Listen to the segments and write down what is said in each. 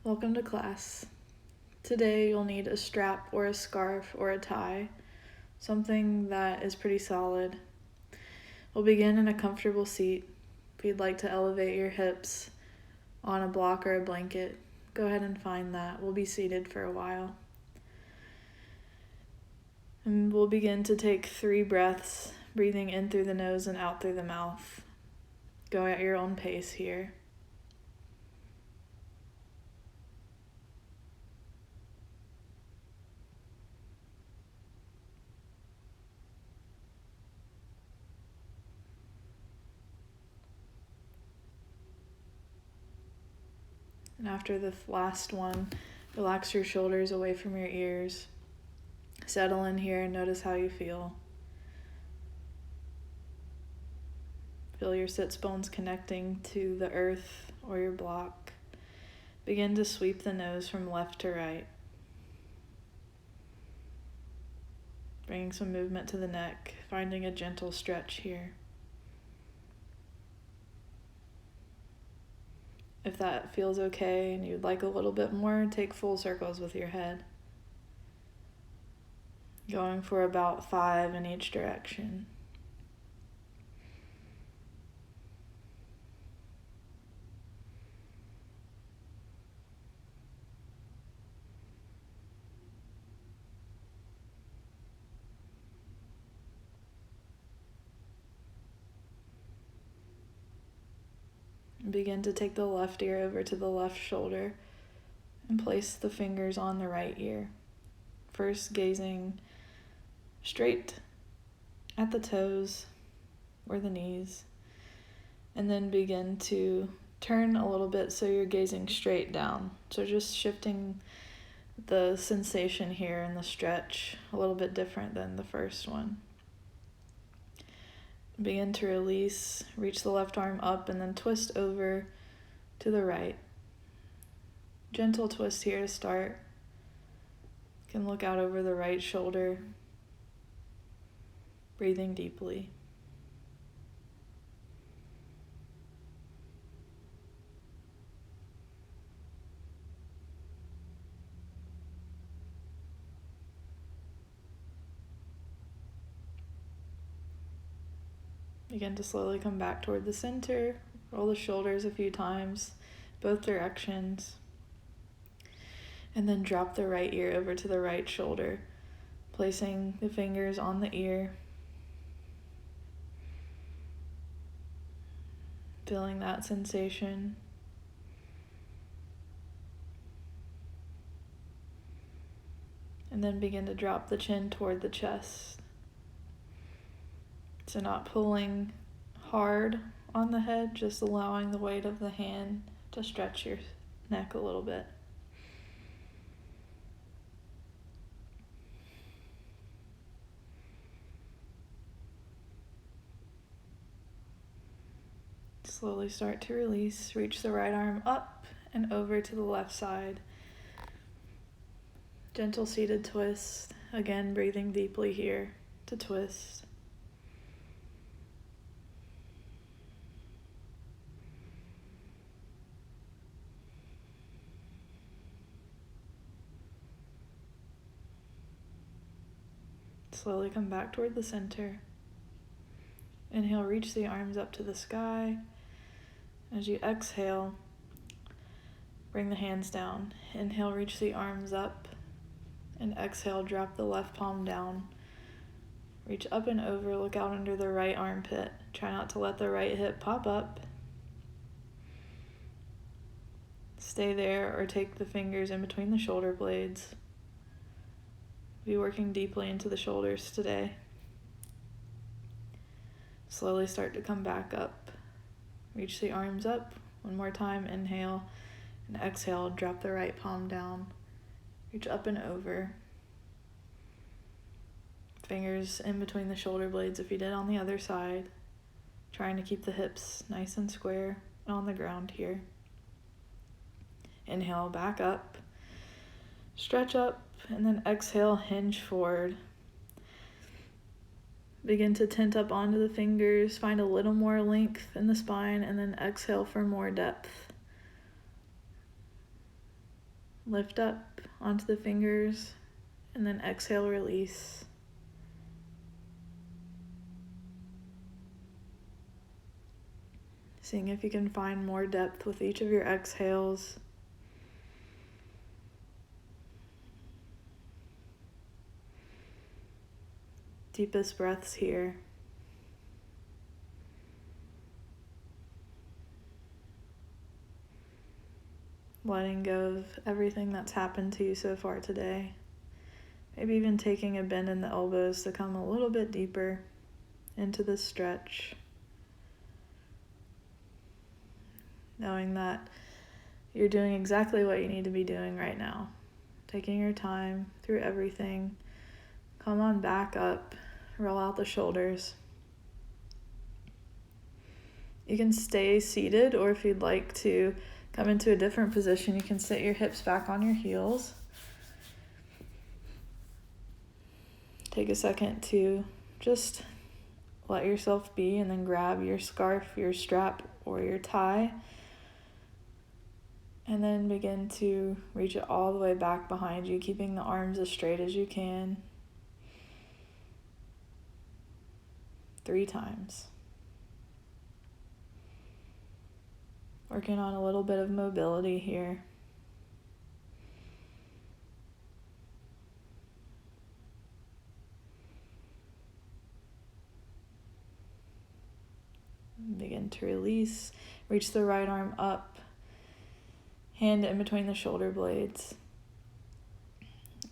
Welcome to class. Today you'll need a strap or a scarf or a tie, something that is pretty solid. We'll begin in a comfortable seat. If you'd like to elevate your hips on a block or a blanket, go ahead and find that. We'll be seated for a while. And we'll begin to take 3 breaths, breathing in through the nose and out through the mouth. Go at your own pace here. And after the last one, relax your shoulders away from your ears. Settle in here and notice how you feel. Feel your sits bones connecting to the earth or your block. Begin to sweep the nose from left to right. Bringing some movement to the neck, finding a gentle stretch here. If that feels okay and you'd like a little bit more, take full circles with your head. Going for about 5 in each direction. Begin to take the left ear over to the left shoulder and place the fingers on the right ear. First gazing straight at the toes or the knees, and then begin to turn a little bit so you're gazing straight down. So just shifting the sensation here in the stretch, a little bit different than the first one. Begin to release, reach the left arm up and then twist over to the right. Gentle twist here to start. You can look out over the right shoulder, breathing deeply. Begin to slowly come back toward the center. Roll the shoulders a few times, both directions. And then drop the right ear over to the right shoulder, placing the fingers on the ear. Feeling that sensation. And then begin to drop the chin toward the chest. So not pulling hard on the head, just allowing the weight of the hand to stretch your neck a little bit. Slowly start to release. Reach the right arm up and over to the left side. Gentle seated twist. Again, breathing deeply here to twist. Slowly come back toward the center. Inhale, reach the arms up to the sky. As you exhale, bring the hands down. Inhale, reach the arms up. And exhale, drop the left palm down. Reach up and over, look out under the right armpit. Try not to let the right hip pop up. Stay there or take the fingers in between the shoulder blades. Be working deeply into the shoulders today. Slowly start to come back up. Reach the arms up. One more time, inhale, and exhale, drop the right palm down. Reach up and over. Fingers in between the shoulder blades if you did on the other side. Trying to keep the hips nice and square and on the ground here. Inhale, back up. Stretch up, and then exhale, hinge forward. Begin to tent up onto the fingers, find a little more length in the spine, and then exhale for more depth. Lift up onto the fingers, and then exhale, release. Seeing if you can find more depth with each of your exhales. Deepest breaths here. Letting go of everything that's happened to you so far today. Maybe even taking a bend in the elbows to come a little bit deeper into the stretch. Knowing that you're doing exactly what you need to be doing right now. Taking your time through everything. Come on back up. Roll out the shoulders. You can stay seated, or if you'd like to come into a different position, you can sit your hips back on your heels. Take a second to just let yourself be, and then grab your scarf, your strap, or your tie. And then begin to reach it all the way back behind you, keeping the arms as straight as you can. 3 times. Working on a little bit of mobility here. Begin to release. Reach the right arm up. Hand in between the shoulder blades.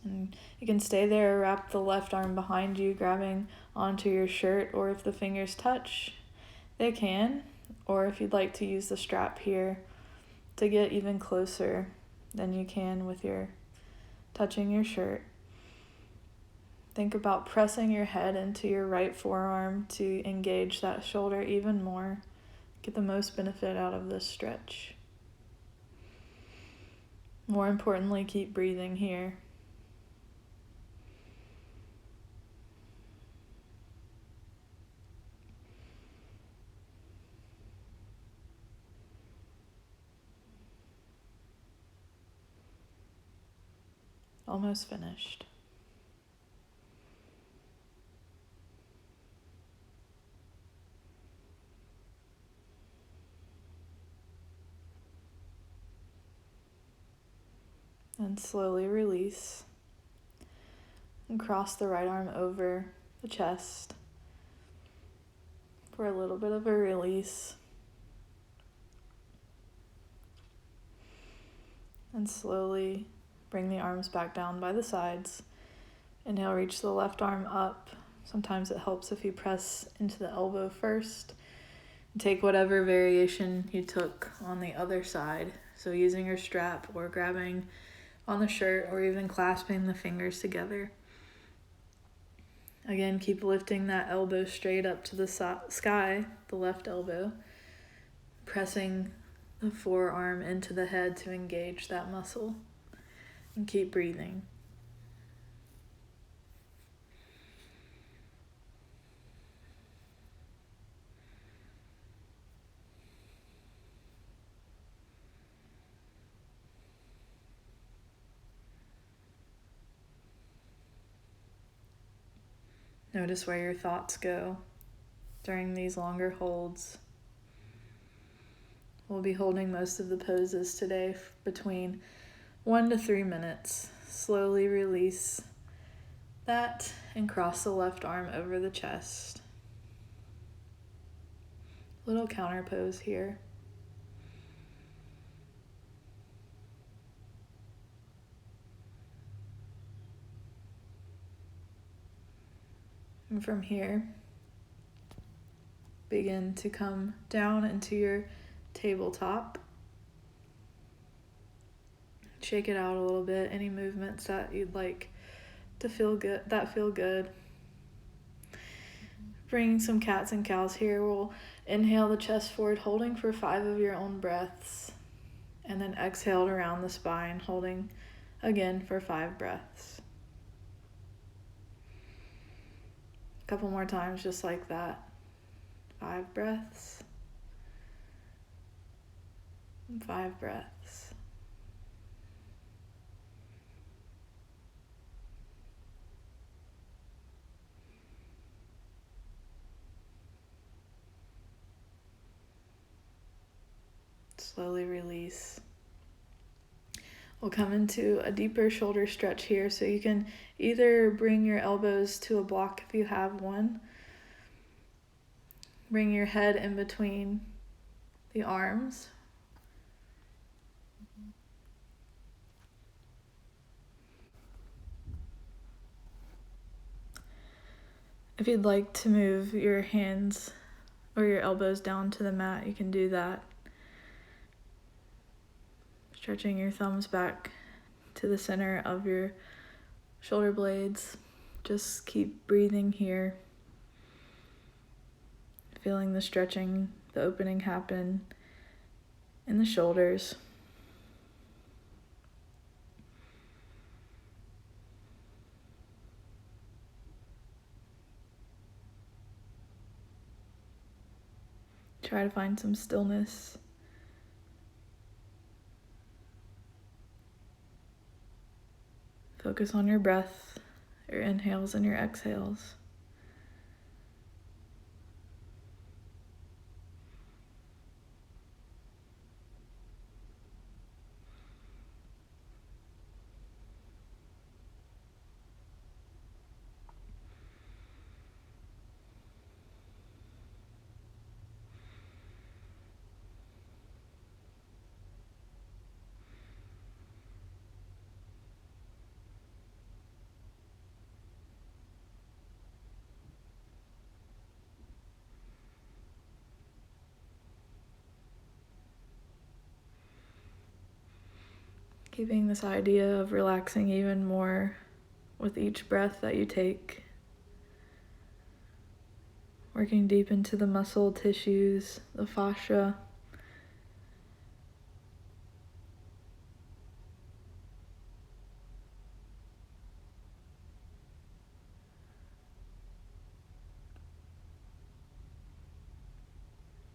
And you can stay there, wrap the left arm behind you, grabbing onto your shirt, or if the fingers touch, they can. Or if you'd like to use the strap here to get even closer than you can with your touching your shirt. Think about pressing your head into your right forearm to engage that shoulder even more. Get the most benefit out of this stretch. More importantly, keep breathing here. Almost finished. And slowly release. And cross the right arm over the chest for a little bit of a release. And slowly bring the arms back down by the sides. Inhale, reach the left arm up. Sometimes it helps if you press into the elbow first. Take whatever variation you took on the other side. So using your strap or grabbing on the shirt or even clasping the fingers together. Again, keep lifting that elbow straight up to the sky, the left elbow. Pressing the forearm into the head to engage that muscle. And keep breathing. Notice where your thoughts go during these longer holds. We'll be holding most of the poses today between 1 to 3 minutes. Slowly release that and cross the left arm over the chest. Little counter pose here. And from here, begin to come down into your tabletop. Shake it out a little bit. Any movements that you'd like to feel good. Bring some cats and cows here. We'll inhale the chest forward, holding for 5 of your own breaths. And then exhale around the spine, holding again for 5 breaths. A couple more times just like that. 5 breaths. 5 breaths. slowly release. We'll come into a deeper shoulder stretch here, so you can either bring your elbows to a block if you have one. Bring your head in between the arms. If you'd like to move your hands or your elbows down to the mat, you can do that. Stretching your thumbs back to the center of your shoulder blades. Just keep breathing here. Feeling the stretching, the opening happen in the shoulders. Try to find some stillness. Focus on your breath, your inhales and your exhales. Keeping this idea of relaxing even more with each breath that you take. Working deep into the muscle tissues, the fascia.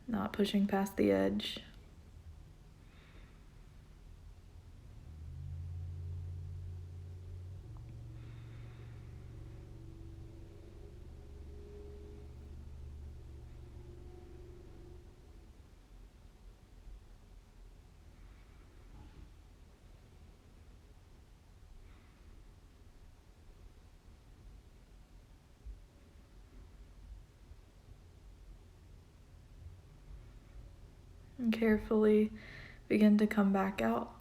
Not pushing past the edge. And carefully begin to come back out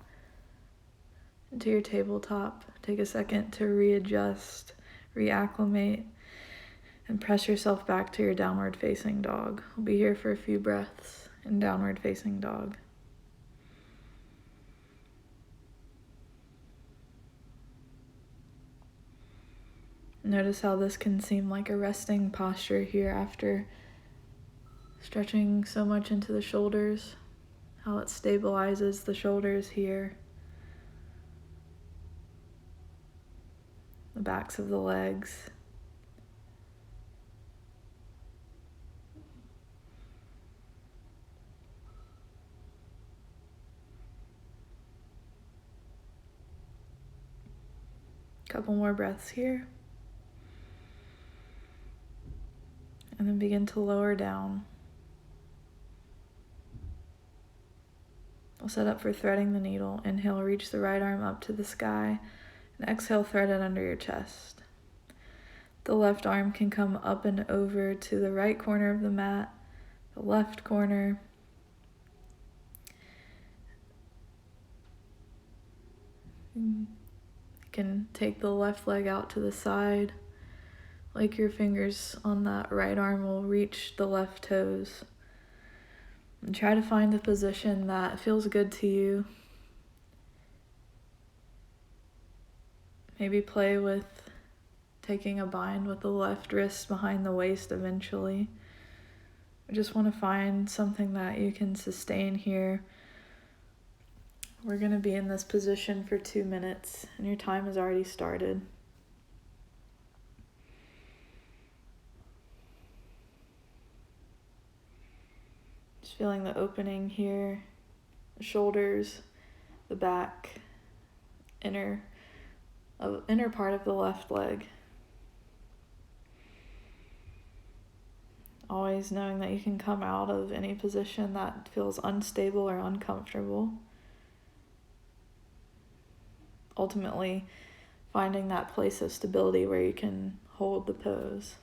into your tabletop. Take a second to readjust, reacclimate, and press yourself back to your downward facing dog. We'll be here for a few breaths in downward facing dog. Notice how this can seem like a resting posture here after stretching so much into the shoulders, how it stabilizes the shoulders here, the backs of the legs. Couple more breaths here. And then begin to lower down. We'll set up for threading the needle. Inhale, reach the right arm up to the sky, and exhale, thread it under your chest. The left arm can come up and over to the right corner of the mat, the left corner. You can take the left leg out to the side, like your fingers on that right arm will reach the left toes. And try to find a position that feels good to you. Maybe play with taking a bind with the left wrist behind the waist eventually. I just want to find something that you can sustain here. We're going to be in this position for 2 minutes, and your time has already started. Just feeling the opening here, the shoulders, the back, inner part of the left leg. always knowing that you can come out of any position that feels unstable or uncomfortable. Ultimately, finding that place of stability where you can hold the pose.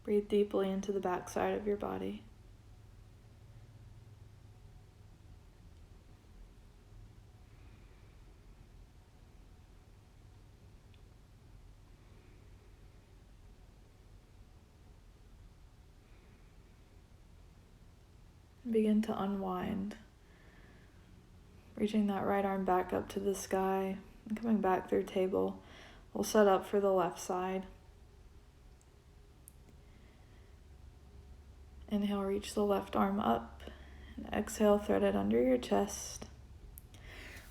Breathe deeply into the back side of your body. Begin to unwind, reaching that right arm back up to the sky and coming back through table. We'll set up for the left side. Inhale, reach the left arm up, and exhale, thread it under your chest.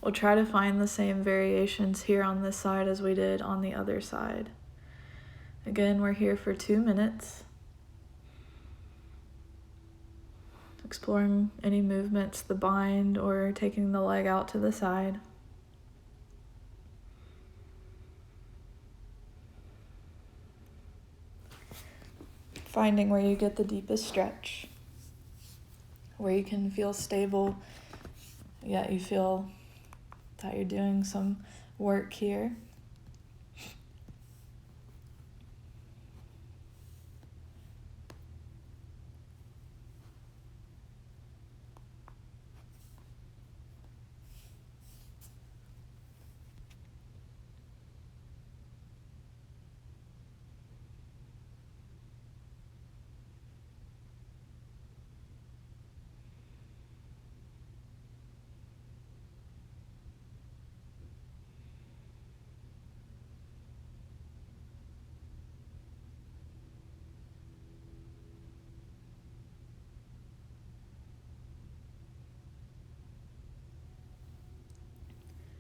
We'll try to find the same variations here on this side as we did on the other side. Again, we're here for 2 minutes. Exploring any movements, the bind, or taking the leg out to the side. Finding where you get the deepest stretch, where you can feel stable, yet you feel that you're doing some work here.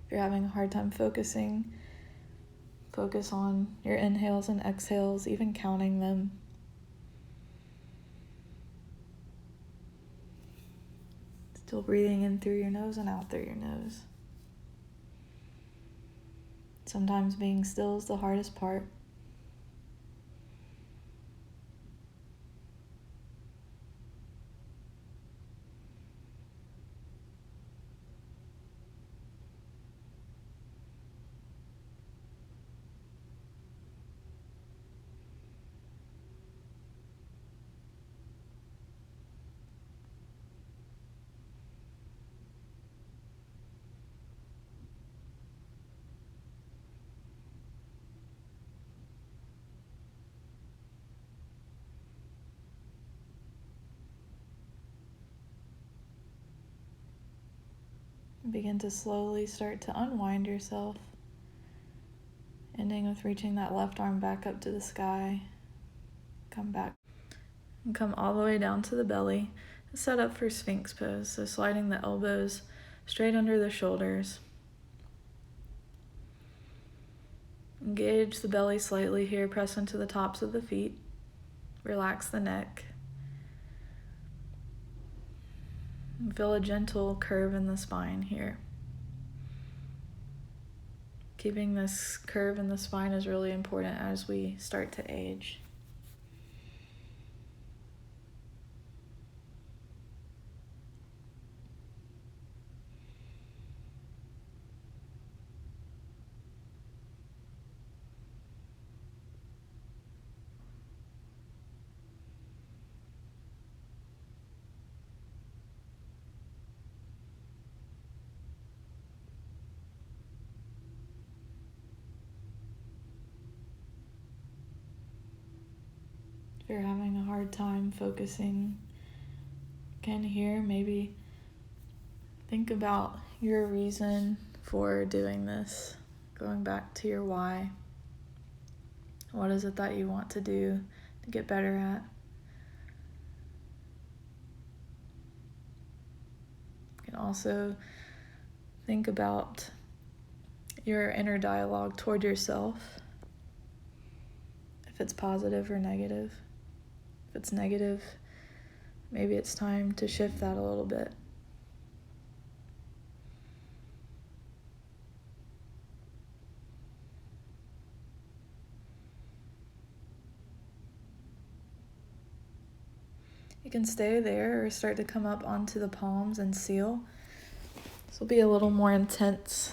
If you're having a hard time focusing, focus on your inhales and exhales, even counting them. Still breathing in through your nose and out through your nose. Sometimes being still is the hardest part. Begin to slowly start to unwind yourself, ending with reaching that left arm back up to the sky. Come back and come all the way down to the belly. Set up for Sphinx pose, so sliding the elbows straight under the shoulders. Engage the belly slightly here, press into the tops of the feet. Relax the neck. And feel a gentle curve in the spine here. Keeping this curve in the spine is really important as we start to age. you're having a hard time focusing again here, maybe think about your reason for doing this. Going back to your why. What is it that you want to do to get better at? You can also think about your inner dialogue toward yourself. If it's positive or negative. If it's negative, maybe it's time to shift that a little bit. You can stay there or start to come up onto the palms and seal. This will be a little more intense.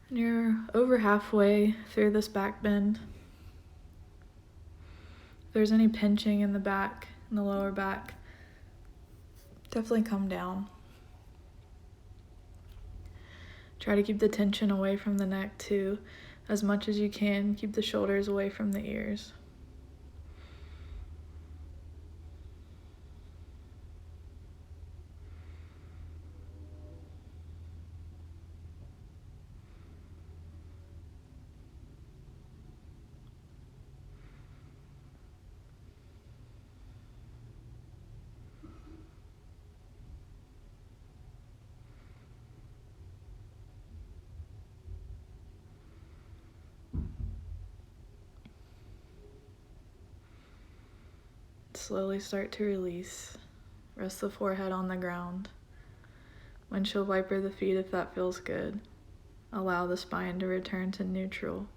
And you're over halfway through this back bend. If there's any pinching in the back, in the lower back, definitely come down. Try to keep the tension away from the neck too, as much as you can. Keep the shoulders away from the ears. Slowly start to release. Rest the forehead on the ground. Windshield wiper the feet if that feels good. Allow the spine to return to neutral.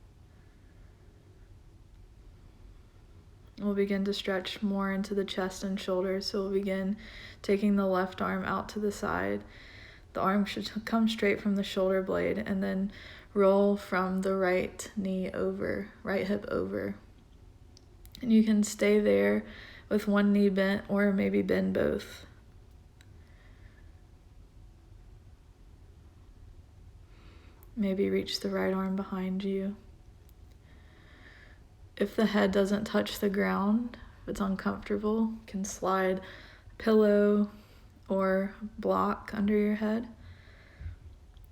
We'll begin to stretch more into the chest and shoulders, so we'll begin taking the left arm out to the side. The arm should come straight from the shoulder blade and then roll from the right knee over, right hip over. And you can stay there with one knee bent or maybe bend both. Maybe reach the right arm behind you. If the head doesn't touch the ground, if it's uncomfortable, you can slide a pillow or block under your head.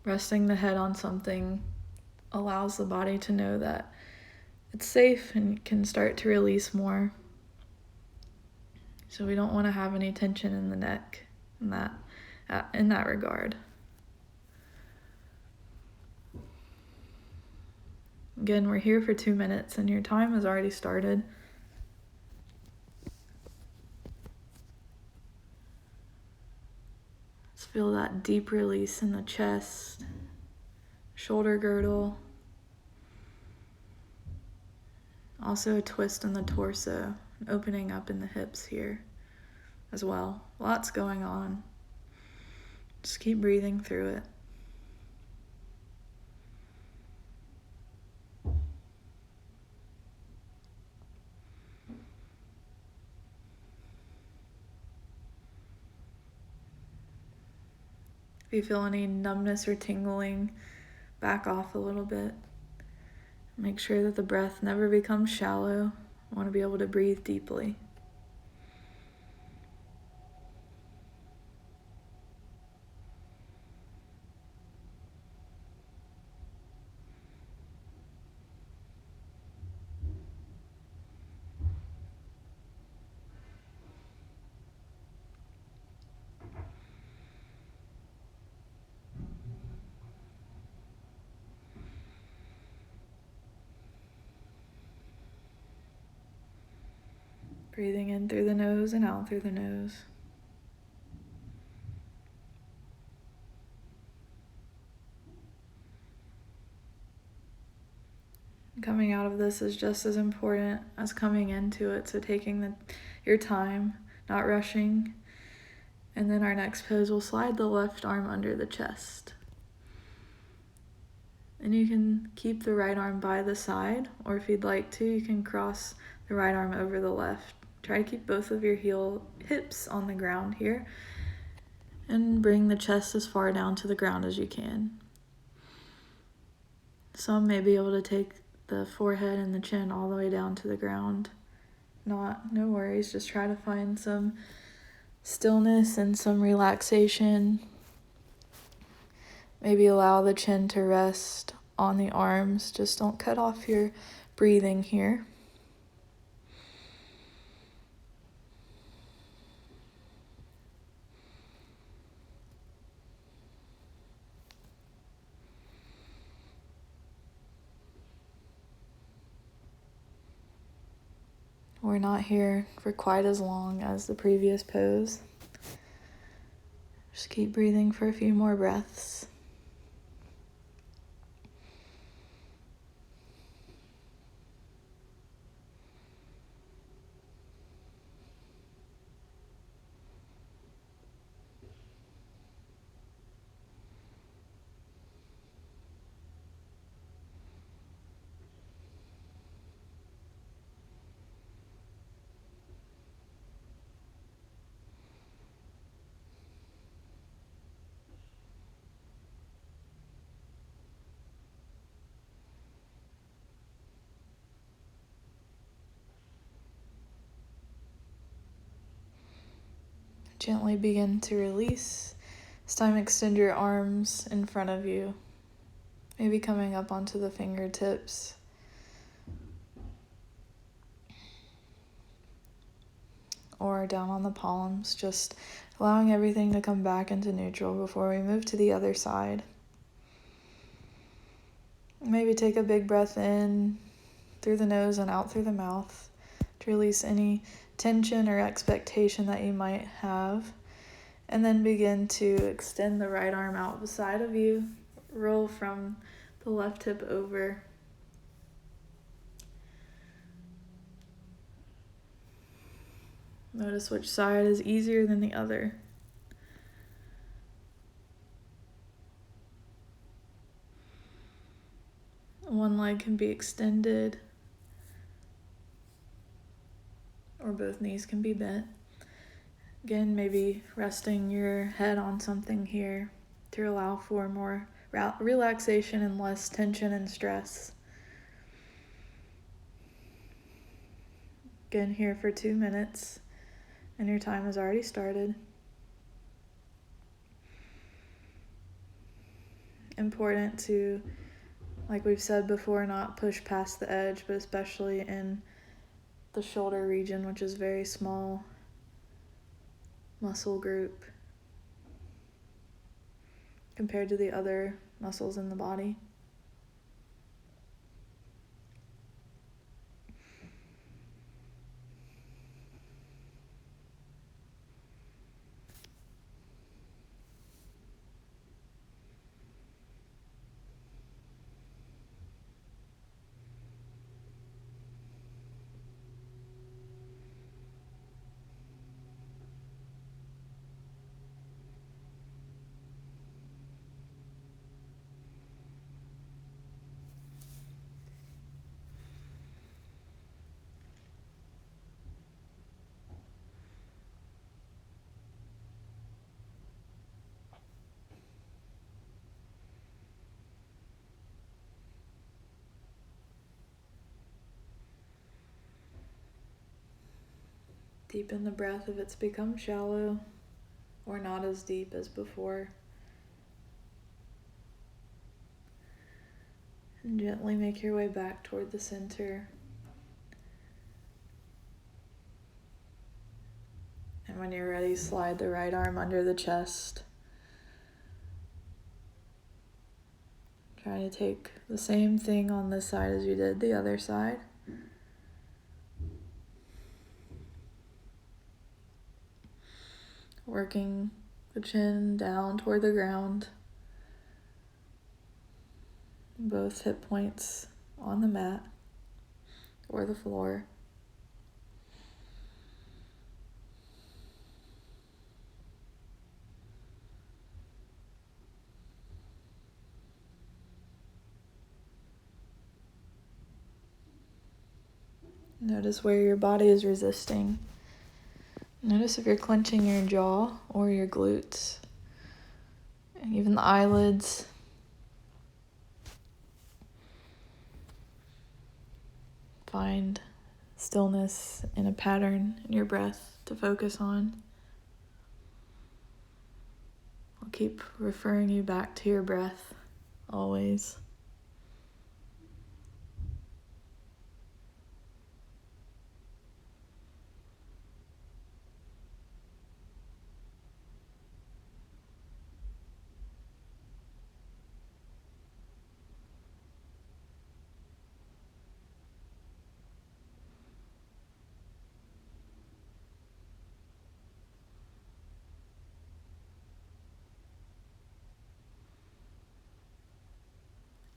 Resting the head on something allows the body to know that it's safe and can start to release more. So we don't want to have any tension in the neck in that regard. Again, we're here for 2 minutes and your time has already started. Let's feel that deep release in the chest, shoulder girdle. Also a twist in the torso, opening up in the hips here as well. Lots going on. Just keep breathing through it. If you feel any numbness or tingling, back off a little bit. Make sure that the breath never becomes shallow. You want to be able to breathe deeply. Breathing in through the nose and out through the nose. Coming out of this is just as important as coming into it, so taking your time, not rushing. And then our next pose, we'll slide the left arm under the chest. And you can keep the right arm by the side, or if you'd like to, you can cross the right arm over the left. Try to keep both of your hips on the ground here, and bring the chest as far down to the ground as you can. Some may be able to take the forehead and the chin all the way down to the ground. No worries, just try to find some stillness and some relaxation. Maybe allow the chin to rest on the arms. Just don't cut off your breathing here. We're not here for quite as long as the previous pose. Just keep breathing for a few more breaths. Gently begin to release. This time extend your arms in front of you, maybe coming up onto the fingertips. Or down on the palms, just allowing everything to come back into neutral before we move to the other side. Maybe take a big breath in through the nose and out through the mouth to release any tension or expectation that you might have. And then begin to extend the right arm out beside of you. Roll from the left hip over. Notice which side is easier than the other. One leg can be extended, or both knees can be bent. Again, maybe resting your head on something here to allow for more relaxation and less tension and stress. Again, here for 2 minutes, and your time has already started. Important to, like we've said before, not push past the edge, but especially in the shoulder region, which is very small muscle group compared to the other muscles in the body. Deepen the breath if it's become shallow or not as deep as before. And gently make your way back toward the center. And when you're ready, slide the right arm under the chest. Try to take the same thing on this side as you did the other side. Working the chin down toward the ground. Both hip points on the mat or the floor. Notice where your body is resisting. Notice if you're clenching your jaw or your glutes, and even the eyelids. Find stillness and a pattern in your breath to focus on. I'll keep referring you back to your breath always.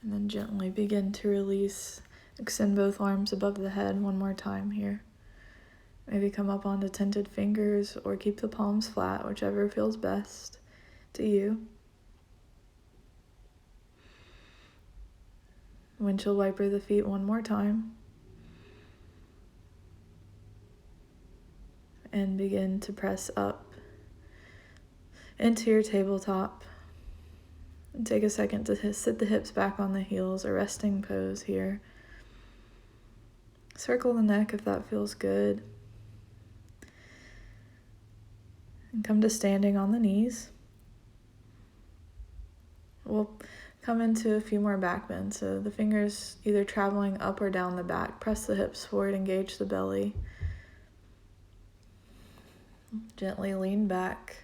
And then gently begin to release. Extend both arms above the head one more time here. Maybe come up onto tented fingers or keep the palms flat, whichever feels best to you. Windshield wiper the feet one more time. And begin to press up into your tabletop. And take a second to sit the hips back on the heels, a resting pose here. Circle the neck if that feels good. And come to standing on the knees. We'll come into a few more back bends. So the fingers either traveling up or down the back. Press the hips forward, engage the belly. Gently lean back.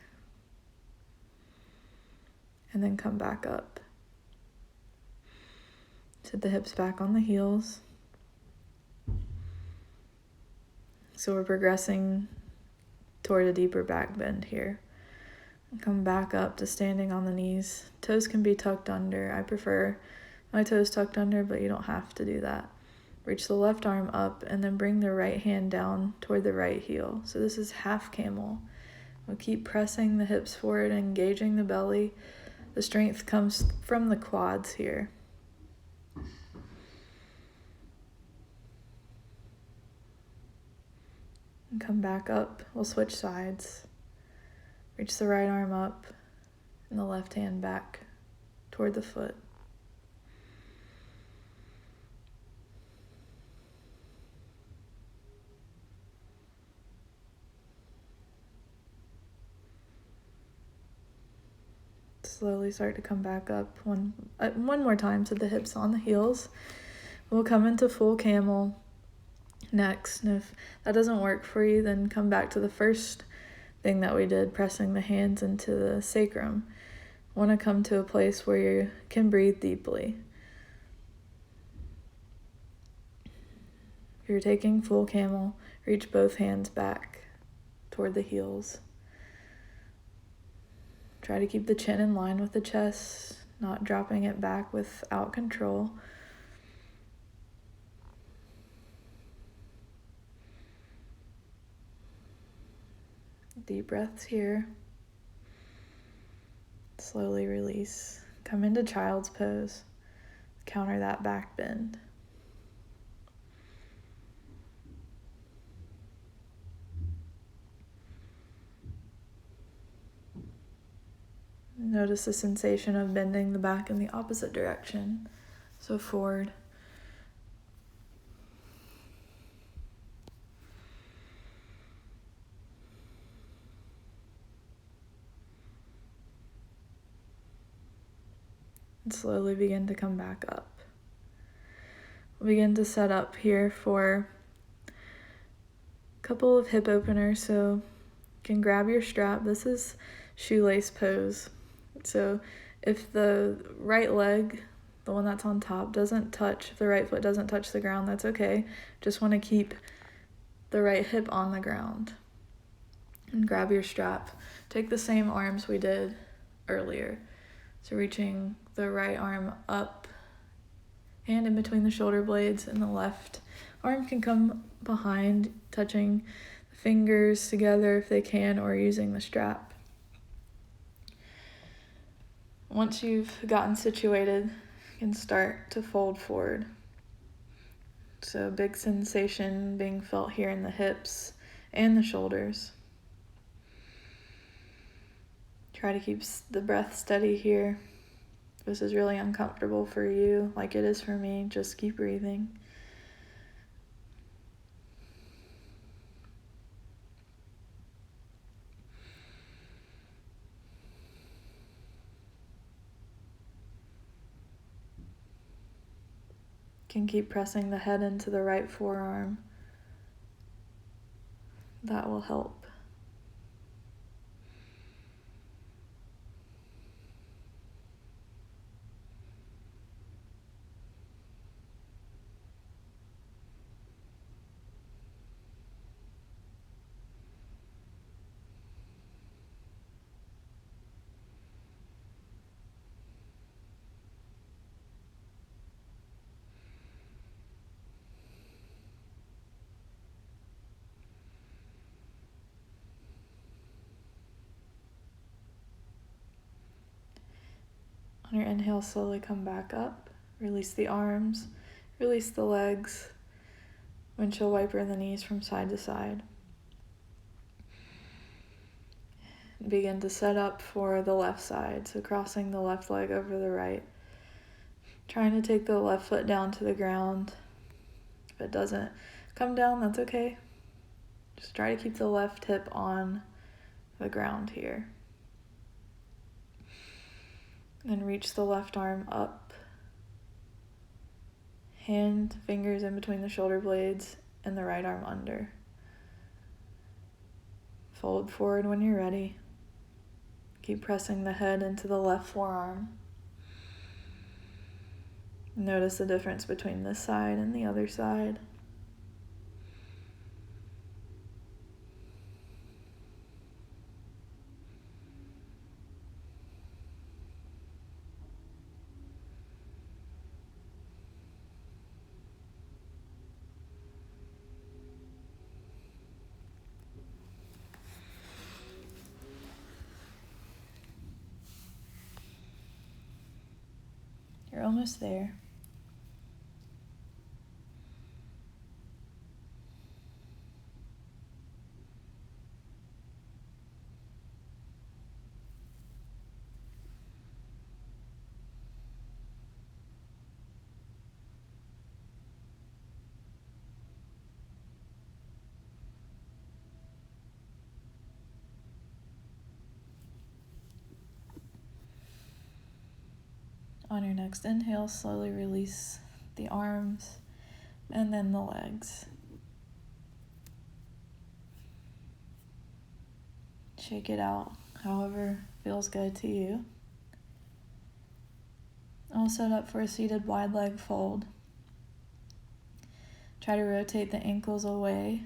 And then come back up. Sit the hips back on the heels. So we're progressing toward a deeper back bend here. Come back up to standing on the knees. Toes can be tucked under. I prefer my toes tucked under, but you don't have to do that. Reach the left arm up and then bring the right hand down toward the right heel. So this is half camel. We'll keep pressing the hips forward, engaging the belly. The strength comes from the quads here. And come back up. We'll switch sides. Reach the right arm up and the left hand back toward the foot. Slowly start to come back up one more time to the hips on the heels. We'll come into full camel next. And if that doesn't work for you, then come back to the first thing that we did, pressing the hands into the sacrum. Want to come to a place where you can breathe deeply. If you're taking full camel, reach both hands back toward the heels. Try to keep the chin in line with the chest, not dropping it back without control. Deep breaths here. Slowly release. Come into child's pose. Counter that back bend. Notice the sensation of bending the back in the opposite direction. So forward. And slowly begin to come back up. We'll begin to set up here for a couple of hip openers. So you can grab your strap. This is shoelace pose. So if the right leg, the one that's on top, doesn't touch, if the right foot doesn't touch the ground, that's okay. Just want to keep the right hip on the ground. And grab your strap. Take the same arms we did earlier. So reaching the right arm up and in between the shoulder blades, and the left arm can come behind, touching the fingers together if they can, or using the strap. Once you've gotten situated, you can start to fold forward. So big sensation being felt here in the hips and the shoulders. Try to keep the breath steady here. If this is really uncomfortable for you, like it is for me, just keep breathing. Can keep pressing the head into the right forearm. That will help. On your inhale, slowly come back up. Release the arms, release the legs. Windshield wiper the knees from side to side. Begin to set up for the left side, so crossing the left leg over the right. Trying to take the left foot down to the ground. If it doesn't come down, that's okay. Just try to keep the left hip on the ground here. Then reach the left arm up. Hand, fingers in between the shoulder blades, and the right arm under. Fold forward when you're ready. Keep pressing the head into the left forearm. Notice the difference between this side and the other side. You're almost there. On your next inhale, slowly release the arms and then the legs. Shake it out however feels good to you. All set up for a seated wide leg fold. Try to rotate the ankles away,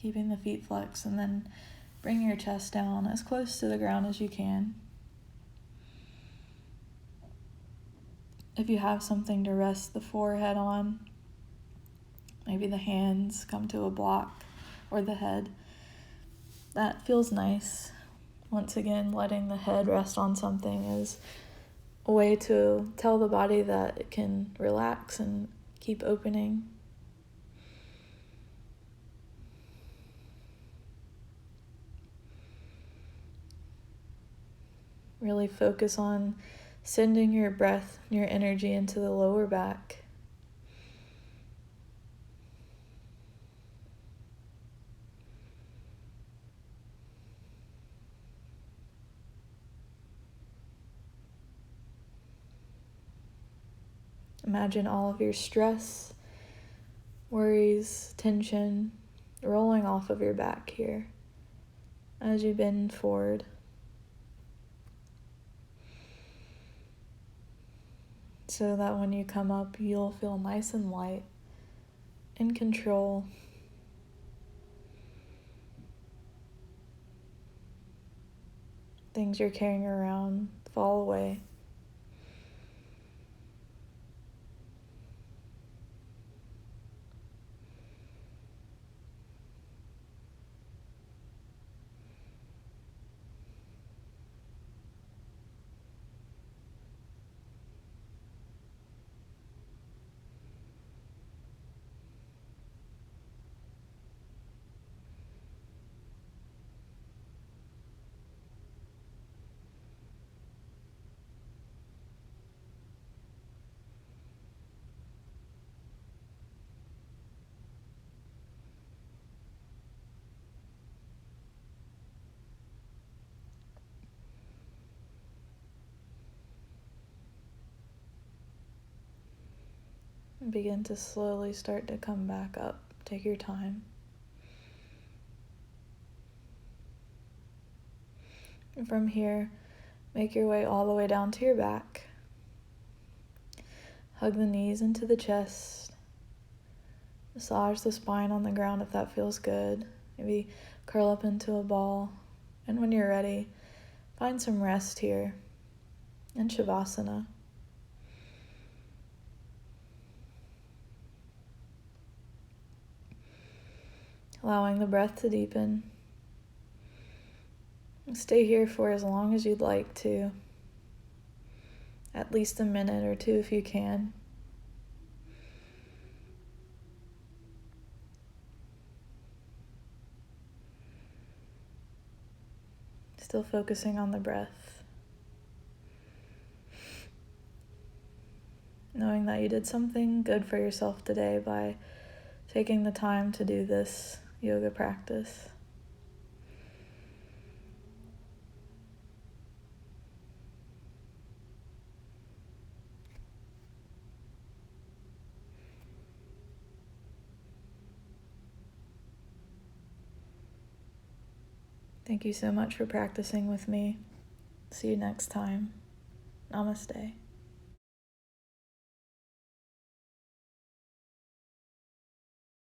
keeping the feet flexed, and then bring your chest down as close to the ground as you can. If you have something to rest the forehead on, maybe the hands come to a block or the head, that feels nice. Once again, letting the head rest on something is a way to tell the body that it can relax and keep opening. Really focus on sending your breath, your energy into the lower back. Imagine all of your stress, worries, tension rolling off of your back here as you bend forward. So that when you come up, you'll feel nice and light, in control. Things you're carrying around fall away. Begin to slowly start to come back up. Take your time. And from here, make your way all the way down to your back. Hug the knees into the chest. Massage the spine on the ground if that feels good. Maybe curl up into a ball. And when you're ready, find some rest here in Shavasana. Allowing the breath to deepen. Stay here for as long as you'd like to. At least a minute or two if you can. Still focusing on the breath. Knowing that you did something good for yourself today by taking the time to do this yoga practice. Thank you so much for practicing with me. See you next time. Namaste.